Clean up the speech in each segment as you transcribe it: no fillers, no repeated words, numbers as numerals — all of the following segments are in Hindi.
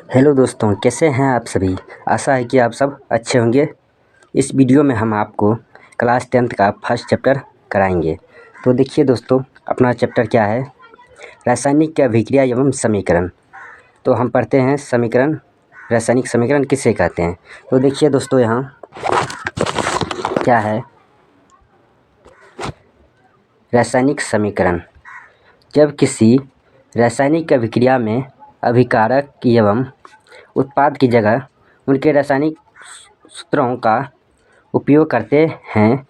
हेलो दोस्तों, कैसे हैं आप सभी। आशा है कि आप सब अच्छे होंगे। इस वीडियो में हम आपको क्लास 10th का फर्स्ट चैप्टर कराएंगे। तो देखिए दोस्तों, अपना चैप्टर क्या है, रासायनिक अभिक्रिया एवं समीकरण। तो हम पढ़ते हैं समीकरण, रासायनिक समीकरण किसे कहते हैं। तो देखिए दोस्तों, यहाँ क्या है, रासायनिक समीकरण। जब किसी रासायनिक अभिक्रिया में अभिकारक एवं उत्पाद की जगह उनके रासायनिक सूत्रों का उपयोग करते हैं,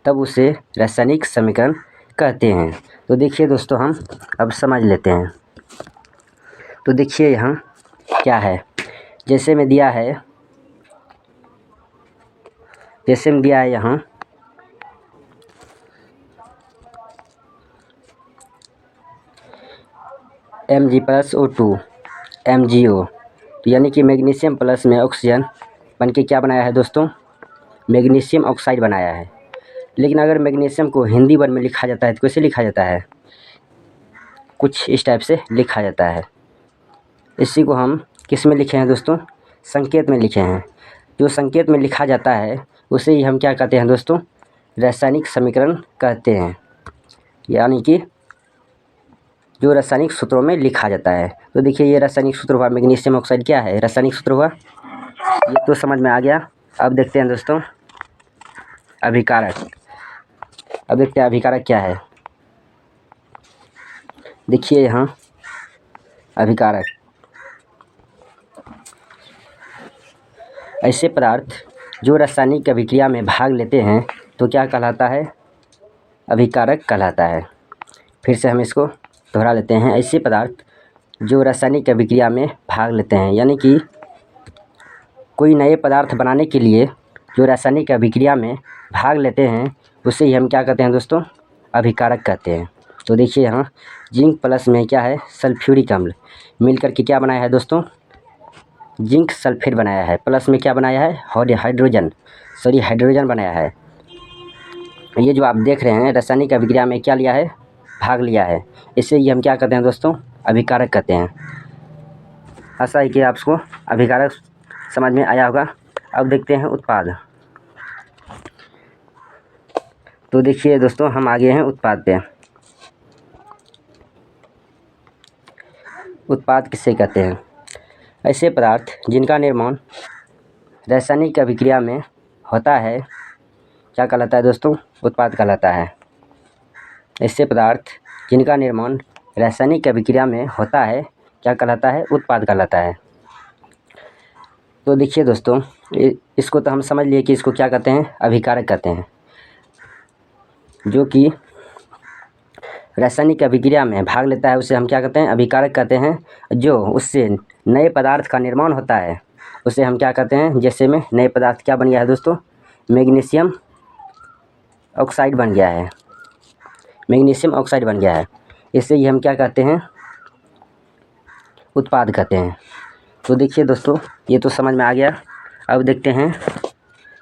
तब उसे रासायनिक समीकरण कहते हैं। तो देखिए दोस्तों, हम अब समझ लेते हैं। तो देखिए यहाँ क्या है, जैसे में दिया है यहाँ Mg+O2 MgO, तो यानी कि मैग्नीशियम प्लस में ऑक्सीजन बन के क्या बनाया है दोस्तों, मैग्नीशियम ऑक्साइड बनाया है। लेकिन अगर मैग्नीशियम को हिंदी वर्ड में लिखा जाता है तो कैसे लिखा जाता है, कुछ इस टाइप से लिखा जाता है। इसी को हम किस में लिखे हैं दोस्तों, संकेत में लिखे हैं। जो संकेत में लिखा जाता है उसे ही हम क्या कहते हैं दोस्तों, रासायनिक समीकरण कहते हैं। यानी कि जो रासायनिक सूत्रों में लिखा जाता है। तो देखिए, ये रासायनिक सूत्र हुआ, मैग्नीशियम ऑक्साइड क्या है, रासायनिक सूत्र हुआ। ये तो समझ में आ गया। अब देखते हैं दोस्तों अभिकारक। अब देखते हैं अभिकारक क्या है। देखिए यहाँ अभिकारक, ऐसे पदार्थ जो रासायनिक अभिक्रिया में भाग लेते हैं तो क्या कहलाता है, अभिकारक कहलाता है। फिर से हम इसको दोहरा लेते हैं। ऐसे पदार्थ जो रासायनिक अभिक्रिया में भाग लेते हैं, यानी कि कोई नए पदार्थ बनाने के लिए जो रासायनिक अभिक्रिया में भाग लेते हैं उसे ही हम क्या कहते हैं दोस्तों, अभिकारक कहते हैं। तो देखिए यहाँ जिंक प्लस में क्या है, सल्फ्यूरिक अम्ल मिलकर के क्या बनाया है दोस्तों, जिंक सल्फेट बनाया है। प्लस में क्या बनाया है, हाइड्रोजन बनाया है। ये जो आप देख रहे हैं रासायनिक अभिक्रिया में क्या लिया है, भाग लिया है। इसे ही हम क्या कहते हैं दोस्तों, अभिकारक कहते हैं। आशा है कि आपको अभिकारक समझ में आया होगा। अब देखते हैं उत्पाद। तो देखिए दोस्तों, हम आगे हैं उत्पाद पे। उत्पाद किसे कहते हैं, ऐसे पदार्थ जिनका निर्माण रासायनिक अभिक्रिया में होता है क्या कहलाता है दोस्तों, उत्पाद कहलाता है। ऐसे पदार्थ जिनका निर्माण रासायनिक अभिक्रिया में होता है क्या कहलाता है, उत्पाद कहलाता है। तो देखिए दोस्तों, इसको तो हम समझ लिए कि इसको क्या कहते हैं, अभिकारक कहते हैं। जो कि रासायनिक अभिक्रिया में भाग लेता है उसे हम क्या कहते हैं, अभिकारक कहते हैं। जो उससे नए पदार्थ का निर्माण होता है उसे हम क्या कहते हैं, जैसे में नए पदार्थ क्या बन गया है दोस्तों, मैग्नीशियम ऑक्साइड बन गया है, मैग्नीशियम ऑक्साइड बन गया है। इससे ही हम क्या कहते हैं, उत्पाद कहते हैं। तो देखिए दोस्तों, ये तो समझ में आ गया। अब देखते हैं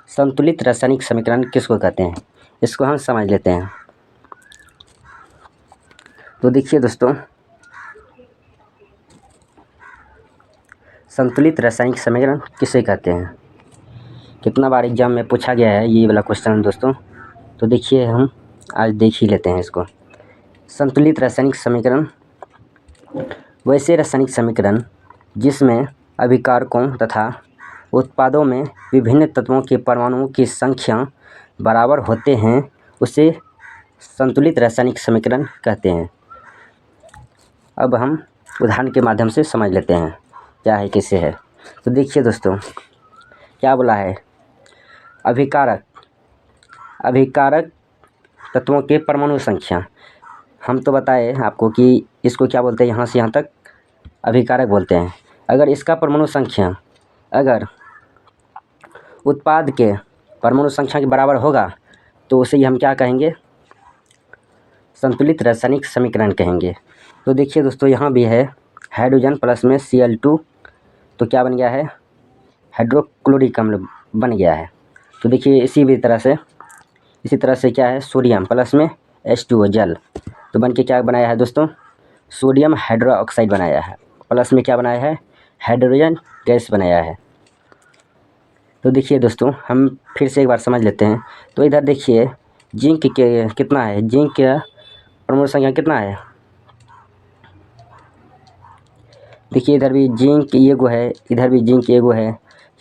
संतुलित रासायनिक समीकरण किसको कहते हैं, इसको हम समझ लेते हैं। तो देखिए दोस्तों, संतुलित रासायनिक समीकरण किसे कहते हैं, कितना बार एग्जाम में पूछा गया है ये वाला क्वेश्चन दोस्तों। तो देखिए, हम आज देख ही लेते हैं इसको। संतुलित रासायनिक समीकरण वैसे रासायनिक समीकरण जिसमें अभिकारकों तथा उत्पादों में विभिन्न तत्वों के परमाणुओं की संख्या बराबर होते हैं उसे संतुलित रासायनिक समीकरण कहते हैं। अब हम उदाहरण के माध्यम से समझ लेते हैं क्या है, कैसे है। तो देखिए दोस्तों, क्या बोला है, अभिकारक तत्वों के परमाणु संख्या। हम तो बताए आपको कि इसको क्या बोलते हैं, यहाँ से यहाँ तक अभिकारक बोलते हैं। अगर इसका परमाणु संख्या अगर उत्पाद के परमाणु संख्या के बराबर होगा तो उसे हम क्या कहेंगे, संतुलित रासायनिक समीकरण कहेंगे। तो देखिए दोस्तों, यहाँ भी है हाइड्रोजन प्लस में Cl2, तो क्या बन गया है, हाइड्रोक्लोरिक अम्ल बन गया है। तो देखिए इसी तरह से क्या है, सोडियम प्लस में H2O जल, तो बन के क्या बनाया है दोस्तों, सोडियम हाइड्रोक्साइड बनाया है। प्लस में क्या बनाया है, हाइड्रोजन गैस बनाया है। तो देखिए दोस्तों, हम फिर से एक बार समझ लेते हैं। तो इधर देखिए जिंक के कितना है, जिंक का परमाणु संख्या कितना है। देखिए इधर भी जिंक ये गो है, इधर भी जिंक ये गो है,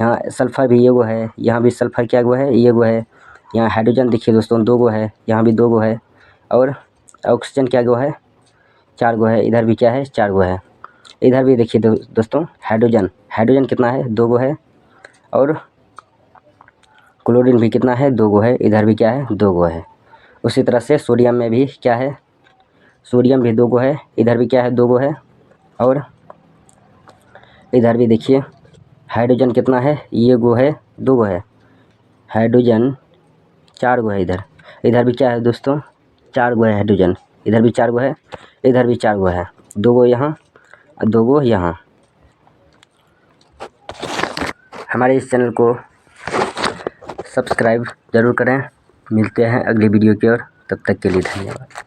यहाँ सल्फ़र भी ये गो है, यहाँ भी सल्फ़र क्या गो है, ये गो है। यहाँ हाइड्रोजन देखिए दोस्तों 2 गो है, यहाँ भी 2 गो है, और ऑक्सीजन क्या गो है, 4 गो है। इधर भी क्या है, 4 गो है। इधर भी देखिए दोस्तों हाइड्रोजन, हाइड्रोजन कितना है, 2 गो है, और क्लोरीन भी कितना है, 2 गो है। इधर भी क्या है, 2 गो है। उसी तरह से सोडियम में भी क्या है, सोडियम भी 2 गो है, इधर भी क्या है, 2 गो है, और इधर भी देखिए हाइड्रोजन कितना है, ये गो है, 2 गो है। हाइड्रोजन 4 गो है इधर। इधर भी क्या है दोस्तों, 4 गो है हाइड्रोजन। इधर भी 4 गो है, इधर भी 4 गो है, 2 गो यहाँ, 2 गो यहाँ। हमारे इस चैनल को सब्सक्राइब ज़रूर करें। मिलते हैं अगली वीडियो की ओर, तब तक के लिए धन्यवाद।